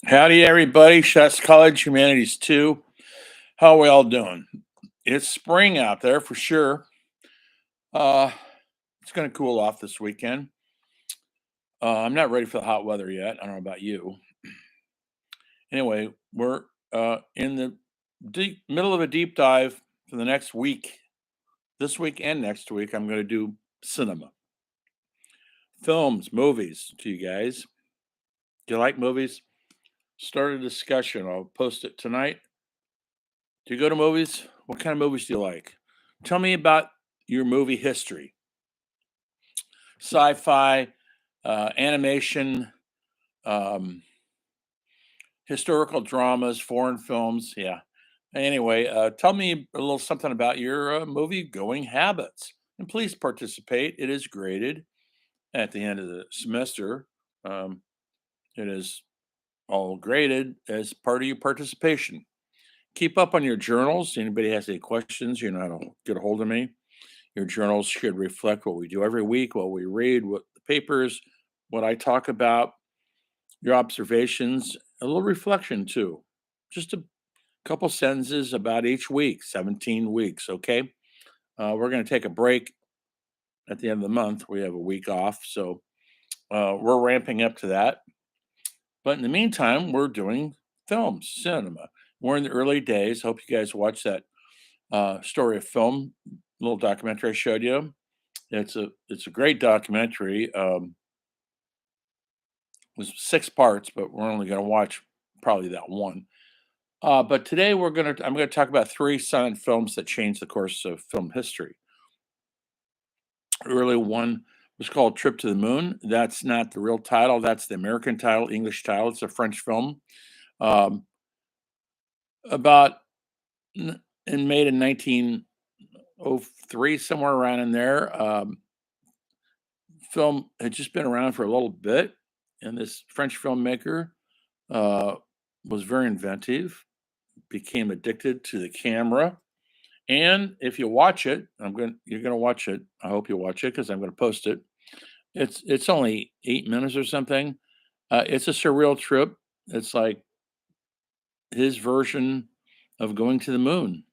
Howdy, everybody. Shots College Humanities 2. How are we all doing? It's spring out there for sure. Uh, it's going to cool off this weekend. I'm not ready for the hot weather yet. I don't know about you. Anyway, we're in the middle of a deep dive for the next week. This week and next week, I'm going to do cinema, films, movies to you guys. Do you like movies? Start a discussion. I'll post it tonight. Do you go to movies? What kind of movies do you like? Tell me about your movie history. Sci-fi, animation, um, historical dramas, foreign films. Yeah. Anyway, tell me a little something about your movie going habits, and please participate. It is graded at the end of the semester. Um, it is all graded as part of your participation. Keep up on your journals. Anybody has any questions, you know how to get a hold of me. Your journals should reflect what we do every week, what we read, what the papers, what I talk about, your observations, a little reflection too. Just a couple sentences about each week, 17 weeks, okay? We're going to take a break at the end of the month. We have a week off, so we're ramping up to that. But in the meantime, we're doing films, cinema. We're in the early days. Hope you guys watch that story of film little documentary I showed you. It's a great documentary. It was 6 parts, but we're only going to watch probably that one. But today I'm gonna talk about three silent films that changed the course of film history. Early one was called Trip to the Moon. That's not the real title. That's the American title, English title. It's a French film. Um, about and made in 1903, somewhere around in there. Film had just been around for a little bit, and this French filmmaker uh, was very inventive, became addicted to the camera. And if you watch it, you're gonna watch it. I hope you watch it because I'm gonna post it. It's only 8 minutes or something. It's a surreal trip. It's like his version of going to the moon,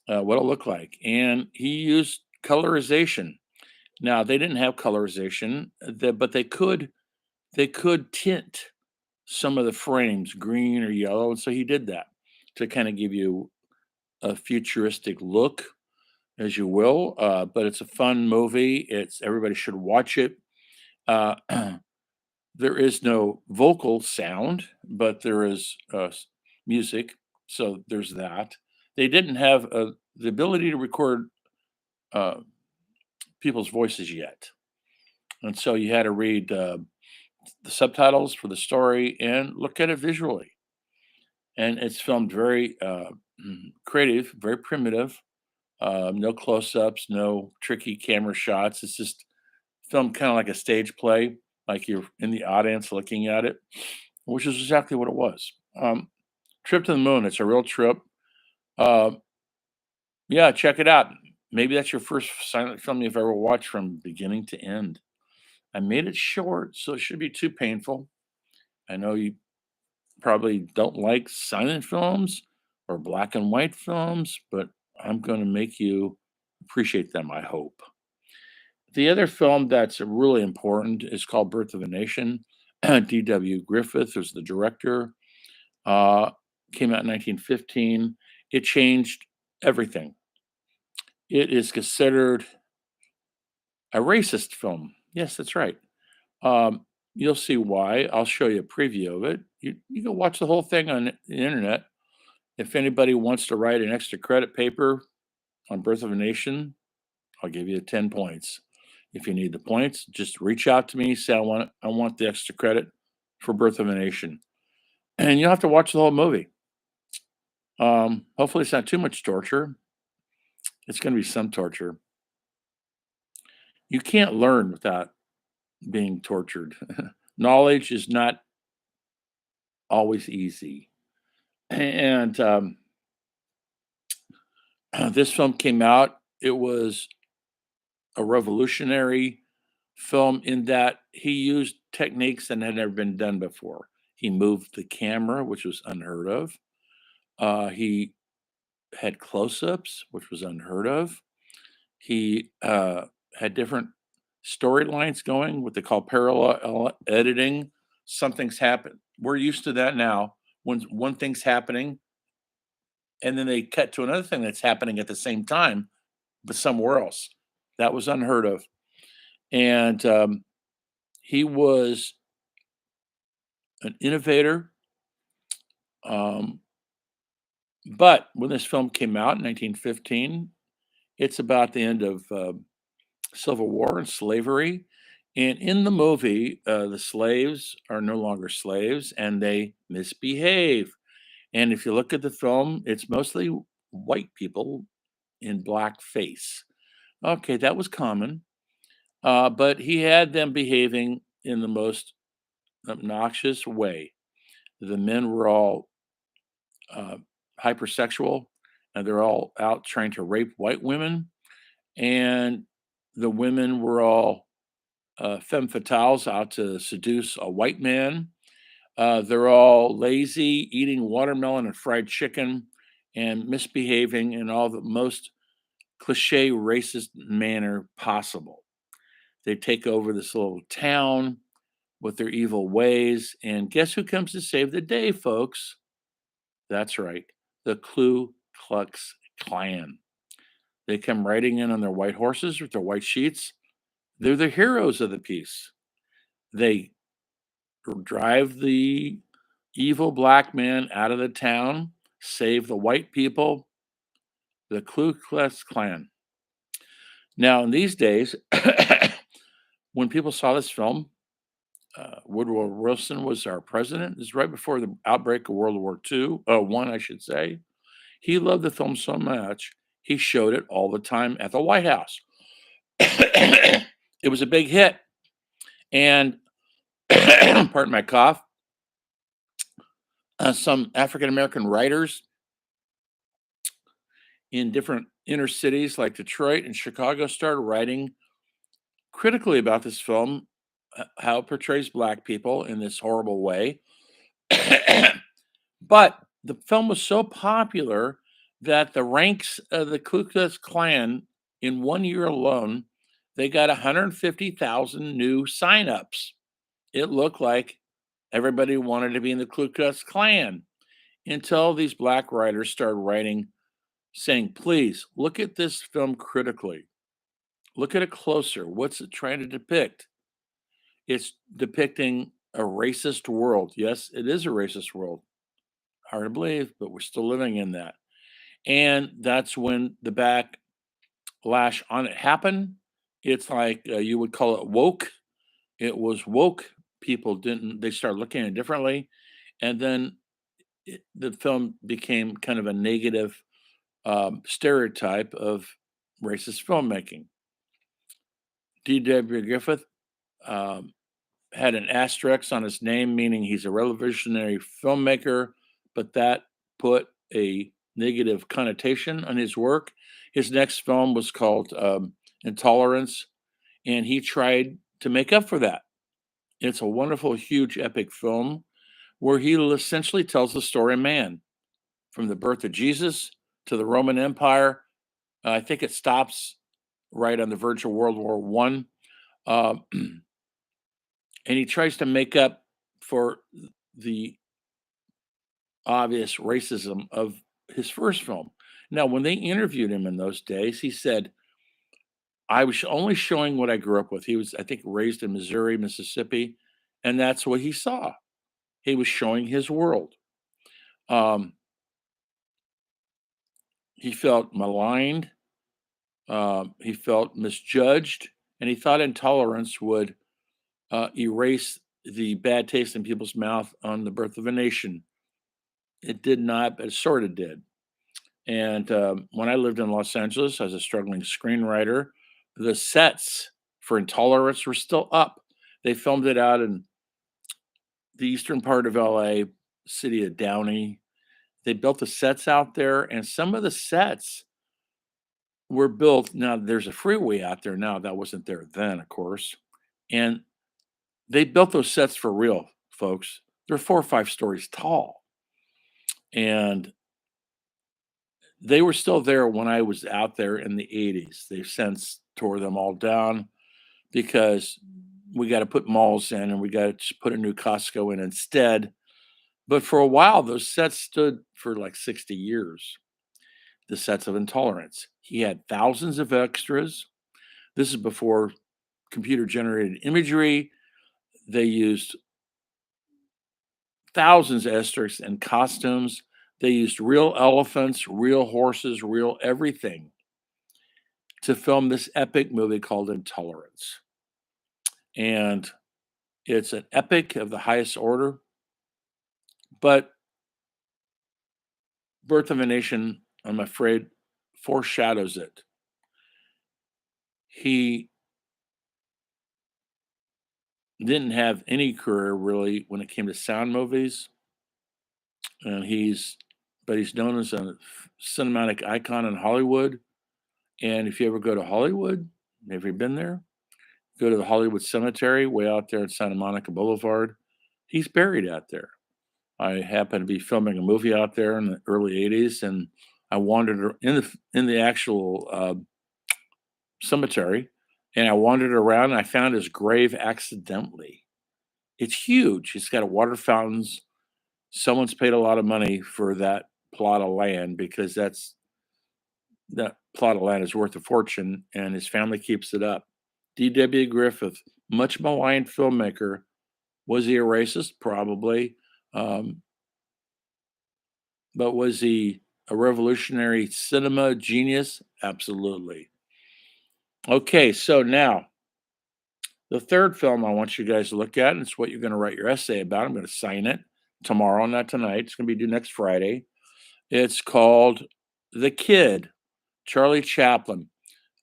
what it looked like. And he used colorization. Now they didn't have colorization, but they could tint some of the frames green or yellow, and so he did that to kind of give you a futuristic look, as you will. But it's a fun movie. It's everybody should watch it. Uh, there is no vocal sound, but there is music, so there's that. They didn't have the ability to record uh, people's voices yet, and so you had to read the subtitles for the story and look at it visually. And it's filmed very creative, very primitive. No close-ups, no tricky camera shots. It's just filmed kind of like a stage play, like you're in the audience looking at it, which is exactly what it was. Trip to the Moon. It's a real trip. Uh, yeah, check it out. Maybe that's your first silent film you've ever watched from beginning to end. I made it short, so it should be too painful. I know you probably don't like silent films or black and white films, but I'm going to make you appreciate them, I hope. The other film that's really important is called Birth of a Nation. D.W. Griffith was the director. Uh, Came out in 1915. It changed everything. It is considered a racist film. Yes, that's right. You'll see why. I'll show you a preview of it. You can watch the whole thing on the internet. If anybody wants to write an extra credit paper on Birth of a Nation, I'll give you 10 points. If you need the points, just reach out to me, say I want the extra credit for Birth of a Nation. And you'll have to watch the whole movie. Hopefully it's not too much torture. It's going to be some torture. You can't learn without being tortured. Knowledge is not always easy. And this film came out. It was a revolutionary film in that he used techniques that had never been done before. He moved the camera, which was unheard of. He had close-ups, which was unheard of. He had different storylines going, what they call parallel editing. Something's happened. We're used to that now. When one thing's happening, and then they cut to another thing that's happening at the same time, but somewhere else. That was unheard of. And he was an innovator. Um, but when this film came out in 1915, it's about the end of Civil War and slavery. And in the movie, the slaves are no longer slaves and they misbehave. And if you look at the film, it's mostly white people in blackface. Okay, that was common. But he had them behaving in the most obnoxious way. The men were all uh, hypersexual and they're all out trying to rape white women. And the women were all femme fatales out to seduce a white man. They're all lazy, eating watermelon and fried chicken, and misbehaving in all the most cliche racist manner possible. They take over this little town with their evil ways, and guess who comes to save the day, folks? That's right, the Ku Klux Klan. They come riding in on their white horses with their white sheets. They're the heroes of the piece. They drive the evil black man out of the town, save the white people, the Ku Klux Klan. Now, in these days, when people saw this film, Woodrow Wilson was our president. This is right before the outbreak of World War II, one, I should say. He loved the film so much, he showed it all the time at the White House. It was a big hit. And, pardon my cough, some African American writers in different inner cities like Detroit and Chicago started writing critically about this film, how it portrays black people in this horrible way. But the film was so popular that the ranks of the Ku Klux Klan in 1 year alone, they got 150,000 new signups. It looked like everybody wanted to be in the Ku Klux Klan until these black writers started writing saying, please look at this film critically. Look at it closer. What's it trying to depict? It's depicting a racist world. Yes, it is a racist world. Hard to believe, but we're still living in that. And that's when the backlash on it happened. It's like you would call it woke. It was woke. People didn't, they started looking at it differently. And then the film became kind of a negative stereotype of racist filmmaking. D.W. Griffith um, had an asterisk on his name, meaning he's a revolutionary filmmaker, but that put a negative connotation on his work. His next film was called Intolerance, and he tried to make up for that. It's a wonderful, huge, epic film where he essentially tells the story of man from the birth of Jesus to the Roman Empire. I think it stops right on the verge of World War One. Uh, and he tries to make up for the obvious racism of his first film. Now, when they interviewed him in those days, he said, I was only showing what I grew up with. He was, I think, raised in Missouri, Mississippi, and that's what he saw. He was showing his world. Um, he felt maligned, he felt misjudged, and he thought intolerance would erase the bad taste in people's mouth on the birth of a nation. It did not, but it sort of did. And when I lived in Los Angeles as a struggling screenwriter, the sets for Intolerance were still up. They filmed it out in the eastern part of LA, city of Downey. They built the sets out there, and some of the sets were built. Now, there's a freeway out there now that wasn't there then, of course. And they built those sets for real, folks. They're 4 or 5 stories tall, and they were still there when I was out there in the '80s. They've since tore them all down because we gotta put malls in and we gotta just put a new Costco in instead. But for a while, those sets stood for like 60 years, the sets of Intolerance. He had thousands of extras. This is before computer generated imagery. They used thousands of extras and costumes. They used real elephants, real horses, real everything to film this epic movie called Intolerance. And it's an epic of the highest order, but Birth of a Nation, I'm afraid, foreshadows it. He didn't have any career really when it came to sound movies, and he's known as a cinematic icon in Hollywood. And if you ever go to Hollywood, have you been there? Go to the Hollywood Cemetery way out there at Santa Monica Boulevard. He's buried out there. I happened to be filming a movie out there in the early '80s, and I wandered in the actual cemetery, and I wandered around and I found his grave accidentally. It's huge. It's got a water fountains. Someone's paid a lot of money for that plot of land because that plot of land is worth a fortune, and his family keeps it up. D.W. Griffith, much maligned filmmaker. Was he a racist? Probably. Um, but was he a revolutionary cinema genius? Absolutely. Okay, so now the third film I want you guys to look at, and it's what you're going to write your essay about. I'm going to sign it tomorrow, not tonight. It's going to be due next Friday. It's called The Kid, Charlie Chaplin.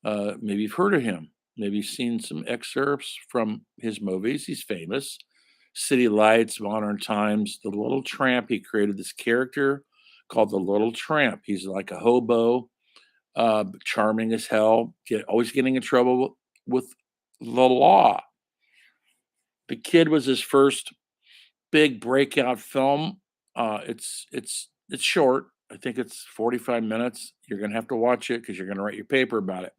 Maybe you've heard of him. Maybe you've seen some excerpts from his movies. He's famous. City Lights, Modern Times, The Little Tramp. He created this character called the Little Tramp. He's like a hobo, charming as hell, always getting in trouble with the law. The Kid was his first big breakout film. It's short. I think it's 45 minutes. You're gonna have to watch it because you're gonna write your paper about it.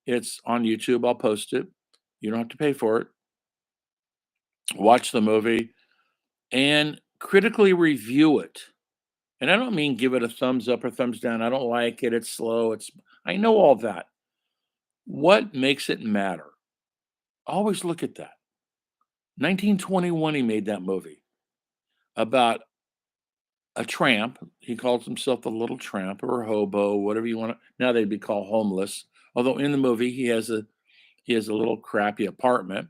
It's on YouTube. I'll post it. You don't have to pay for it. Watch the movie and critically review it. And I don't mean give it a thumbs up or thumbs down. I don't like it. It's slow. I know all that. What makes it matter? Always look at that. 1921, he made that movie about a tramp. He calls himself the Little Tramp or a hobo, whatever you want to. Now they'd be called homeless. Although in the movie he has a little crappy apartment,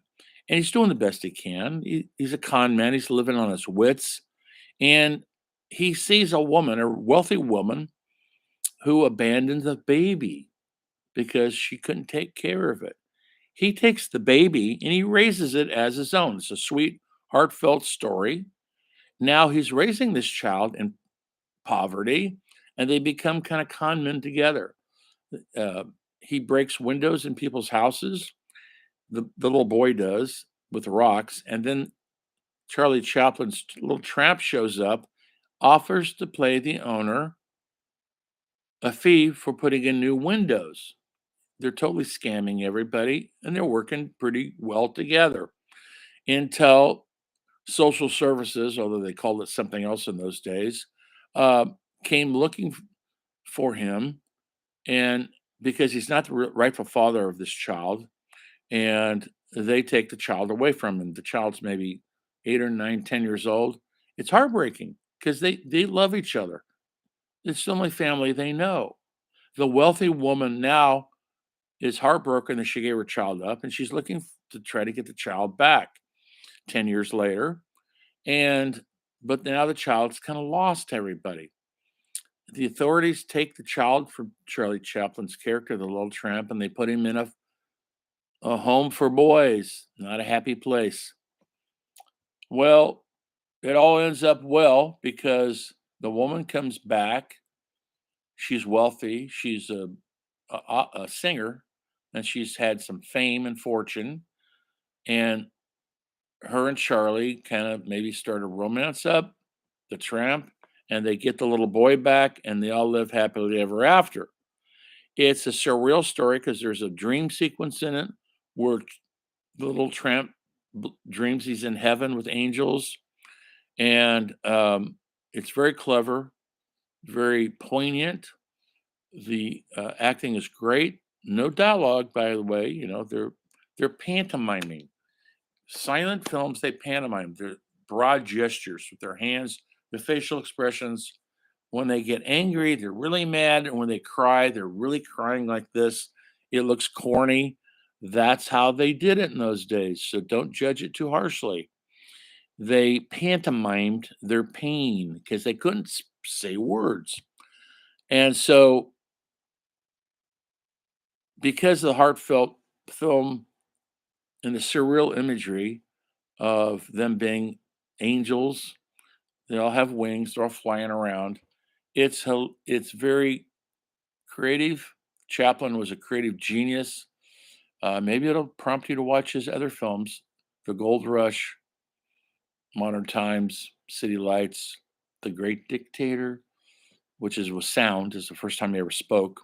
and he's doing the best he can. He's a con man. He's living on his wits, and he sees a woman, a wealthy woman, who abandoned the baby because she couldn't take care of it. He takes the baby and he raises it as his own. It's a sweet, heartfelt story. Now he's raising this child in poverty, and they become kind of con men together. Uh, he breaks windows in people's houses. The little boy does with the rocks, and then Charlie Chaplin's little tramp shows up, offers to pay the owner a fee for putting in new windows. They're totally scamming everybody, and they're working pretty well together until social services, although they called it something else in those days, uh, came looking for him, and because he's not the rightful father of this child, and they take the child away from him. The child's maybe 8 or 9, 10 years old. It's heartbreaking because they love each other. It's the only family they know. The wealthy woman now is heartbroken that she gave her child up, and she's looking to try to get the child back 10 years later. And but now the child's kind of lost to everybody. The authorities take the child from Charlie Chaplin's character, the little tramp, and they put him in a home for boys. Not a happy place. Well, it all ends up well because the woman comes back. She's wealthy. She's a singer, and she's had some fame and fortune. And her and Charlie kind of maybe start a romance up, the tramp, and they get the little boy back, and they all live happily ever after. It's a surreal story because there's a dream sequence in it where the little tramp dreams he's in heaven with angels, and it's very clever, very poignant. The acting is great. No dialogue, by the way. You know, they're pantomiming. Silent films, they pantomime. They're broad gestures with their hands, the facial expressions. When they get angry, they're really mad, and when they cry, they're really crying like this. It looks corny. That's how they did it in those days. So don't judge it too harshly. They pantomimed their pain because they couldn't say words. And so, because of the heartfelt film and the surreal imagery of them being angels, they all have wings, they're all flying around. It's very creative. Chaplin was a creative genius. Maybe it'll prompt you to watch his other films, The Gold Rush, Modern Times, City Lights, The Great Dictator, which is with sound. Is the first time he ever spoke.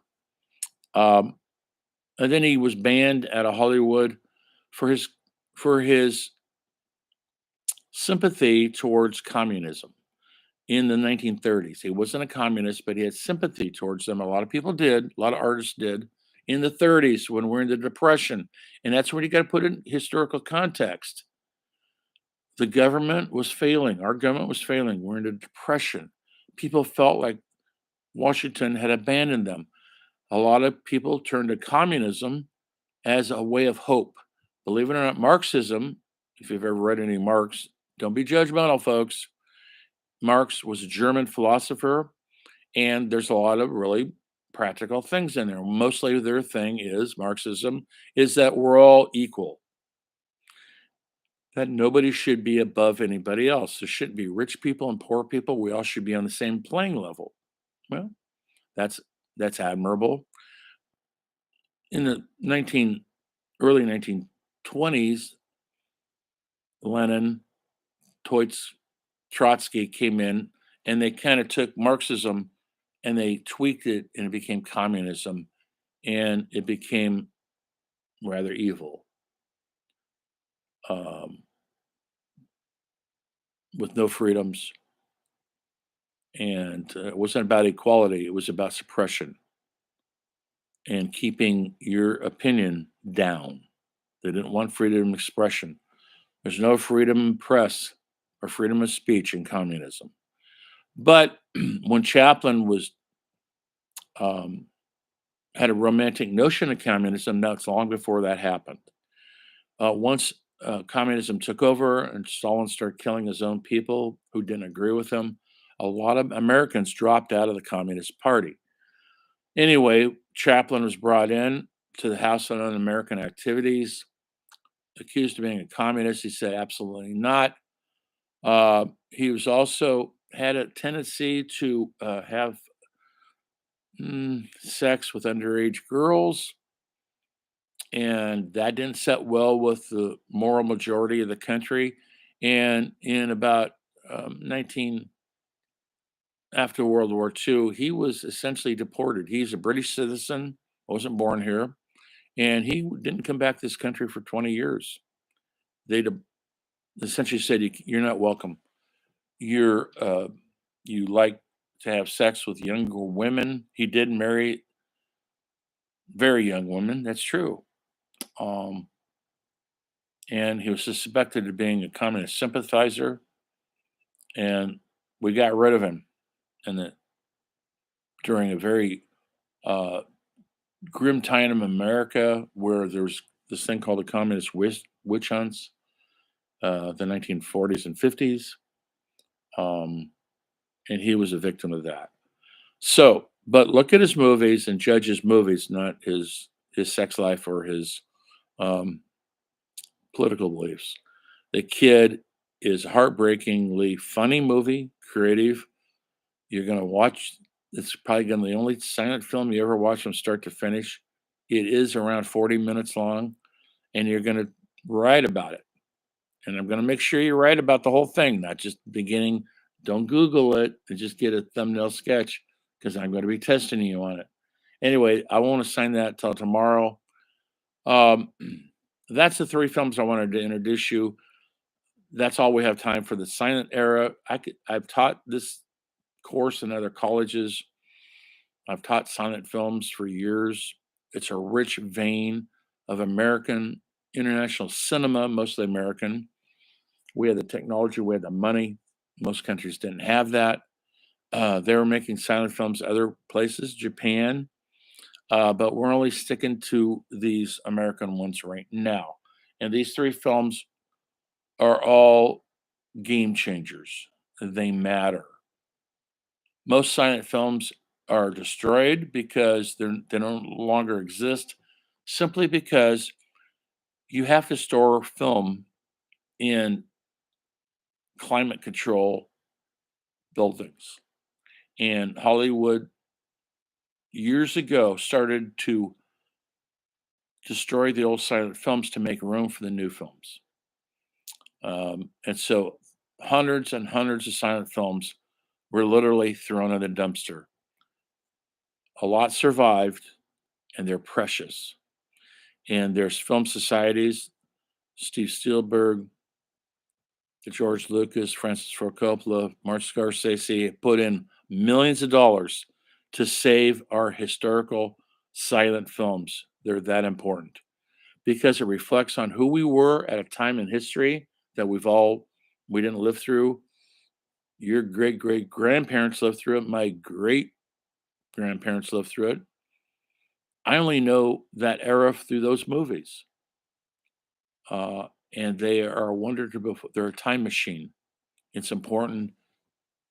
Um, and then he was banned out of Hollywood for his sympathy towards communism in the 1930s. He wasn't a communist, but he had sympathy towards them. A lot of people did, a lot of artists did in the 30s when we're in the Depression. And that's when you got to put in historical context. The government was failing. Our government was failing. We're in a depression. People felt like Washington had abandoned them. A lot of people turned to communism as a way of hope. Believe it or not, Marxism, if you've ever read any Marx, don't be judgmental, folks. Marx was a German philosopher, and there's a lot of really practical things in there. Mostly their thing is Marxism is that we're all equal, that nobody should be above anybody else. There shouldn't be rich people and poor people. We all should be on the same playing level. Well, that's that's admirable. In the 19 early 1920s, Lenin, Trotsky came in, and they kind of took Marxism and they tweaked it, and it became communism, and it became rather evil, um, with no freedoms. And it wasn't about equality; it was about suppression and keeping your opinion down. They didn't want freedom of expression. There's no freedom of press or freedom of speech in communism. But when Chaplin was um, had a romantic notion of communism, that's long before that happened. Once communism took over and Stalin started killing his own people who didn't agree with him, a lot of Americans dropped out of the Communist Party. Anyway, Chaplin was brought in to the House on Un-American Activities, accused of being a communist. He said, absolutely not. He was also had a tendency to have sex with underage girls, and that didn't set well with the moral majority of the country. And in about 19 after World War II, he was essentially deported. He's a British citizen, wasn't born here, and he didn't come back to this country for 20 years. They essentially said, "You're not welcome. You like to have sex with younger women." He did marry very young women. That's true. Um, and he was suspected of being a communist sympathizer, and we got rid of him and during a very uh, grim time in America where there was this thing called the communist witch hunts, the 1940s and 50s, um, and he was a victim of that. So, but look at his movies and judge his movies, not his sex life or his um, political beliefs. The Kid is a heartbreakingly funny movie, creative. You're going to watch, it's probably going to be the only silent film you ever watch from start to finish. It is around 40 minutes long, and you're going to write about it. And I'm going to make sure you're right about the whole thing, not just the beginning. Don't Google it and just get a thumbnail sketch because I'm going to be testing you on it. Anyway, I won't assign that till tomorrow. Um, that's the three films I wanted to introduce you. That's all we have time for the silent era. I've taught this course in other colleges. I've taught silent films for years. It's a rich vein of American international cinema, mostly American. We had the technology, we had the money. Most countries didn't have that. They were making silent films other places, Japan, but we're only sticking to these American ones right now. And these three films are all game changers. They matter. Most silent films are destroyed because they no longer exist, simply because you have to store film in climate control buildings. And Hollywood years ago started to destroy the old silent films to make room for the new films. And so hundreds and hundreds of silent films were literally thrown in the dumpster. A lot survived, and they're precious. And there's film societies, Steve Spielberg, George Lucas, Francis Ford Coppola, Martin Scorsese put in millions of dollars to save our historical silent films. They're that important because it reflects on who we were at a time in history that we didn't live through. Your great grandparents lived through it. My great grandparents lived through it. I only know that era through those movies. And they are a wonder to they're a time machine. It's important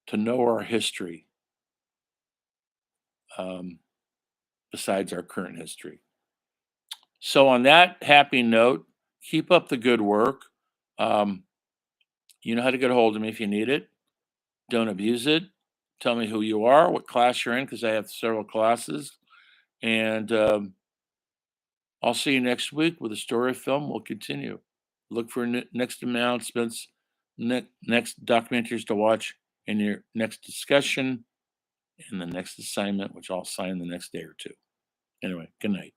to know our history, um, besides our current history. So, on that happy note, keep up the good work. Um, you know how to get a hold of me if you need it. Don't abuse it. Tell me who you are, what class you're in, because I have several classes. And I'll see you next week with a story film. We'll continue. Look for next announcements, next documentaries to watch in your next discussion and the next assignment, which I'll sign the next day or two. Anyway, good night.